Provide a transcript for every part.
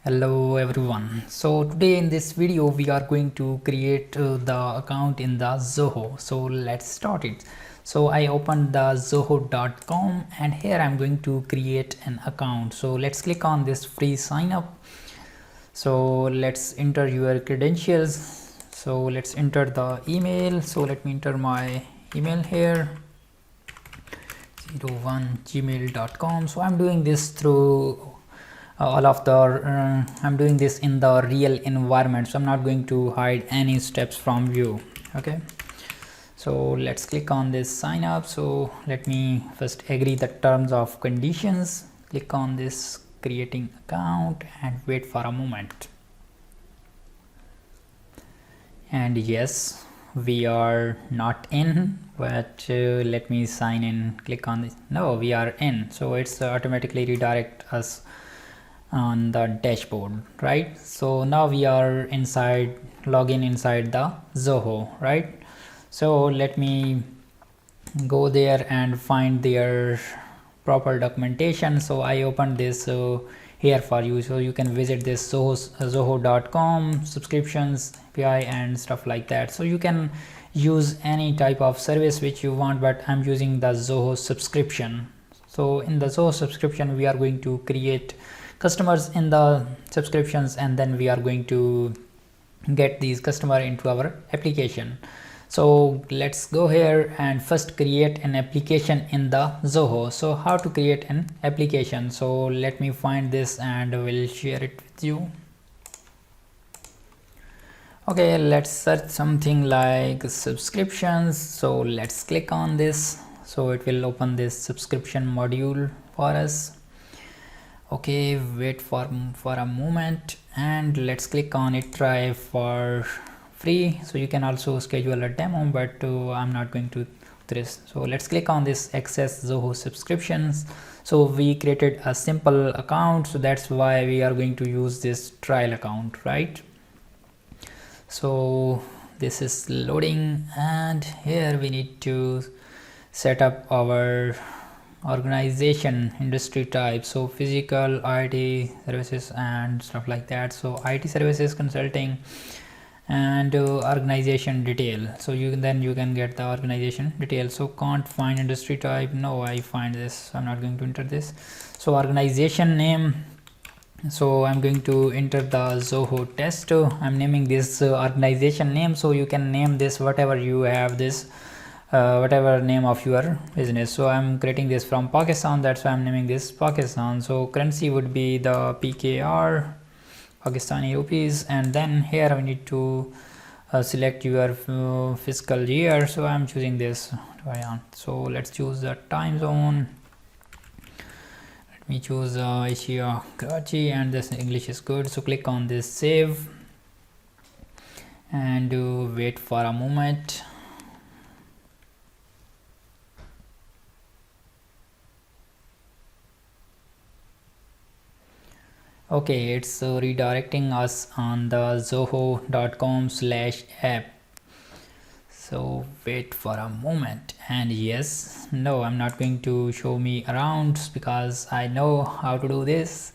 Hello everyone. So today in this video we are going to create the account in the Zoho. So let's start it. So I opened the zoho.com and here I'm going to create an account. So let's click on this free sign up. So let's enter your credentials. So let's enter the email. So let me enter my email here, 01gmail.com. So I'm doing this through all of the I'm doing this in the real environment, so I'm not going to hide any steps from you. Okay, so let's click on this sign up. So let me first agree the terms of conditions, click on this creating account and wait for a moment. And yes, we are not in, but let me sign in, click on this. No, we are in, so it's automatically redirect us on the dashboard, right? So now we are inside, login inside the Zoho, right? So let me go there and find their proper documentation. So I opened this here for you, so you can visit this zoho.com subscriptions API and stuff like that. So you can use any type of service which you want, but I'm using the Zoho subscription. So in the Zoho subscription we are going to create customers in the subscriptions, and then we are going to get these customer into our application. So let's go here and first create an application in the Zoho. So how to create an application? So let me find this and we'll share it with you. Okay, let's search something like subscriptions. So let's click on this. So it will open this subscription module for us. Okay, wait for a moment and let's click on it, try for free. So you can also schedule a demo, but I'm not going to this. So let's click on this access Zoho subscriptions. So we created a simple account, so that's why we are going to use this trial account, right? So this is loading and here we need to set up our organization industry type, so physical, IT services and stuff like that. So IT services, consulting and organization detail. So you can get the organization detail. So can't find industry type. No, I find this, I'm not going to enter this. So organization name, so I'm going to enter the Zoho test. I'm naming this organization name, so you can name this whatever you have, this whatever name of your business. So I'm creating this from Pakistan, that's why I'm naming this Pakistan. So currency would be the PKR, Pakistani rupees, and then here we need to select your fiscal year. So I'm choosing this. So let's choose the time zone. Let me choose Asia, Karachi, and this English is good. So click on this save and wait for a moment. Okay, it's redirecting us on the zoho.com/app. So wait for a moment, and yes, no, I'm not going to show me around because I know how to do this.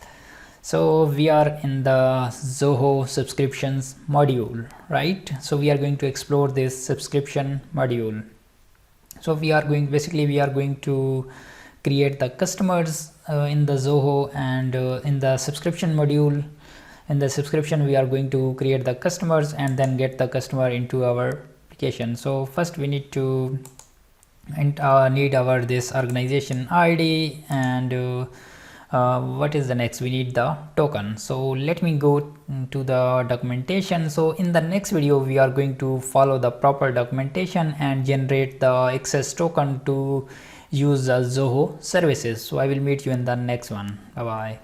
So we are in the Zoho subscriptions module, right? So we are going to explore this subscription module. So we are going to create the customers in the Zoho, and in the subscription module, in the subscription we are going to create the customers and then get the customer into our application. So first we need to need our this organization ID, and what is the next? We need the token. So let me go to the documentation. So in the next video we are going to follow the proper documentation and generate the access token to use the Zoho services. So I will meet you in the next one. Bye bye.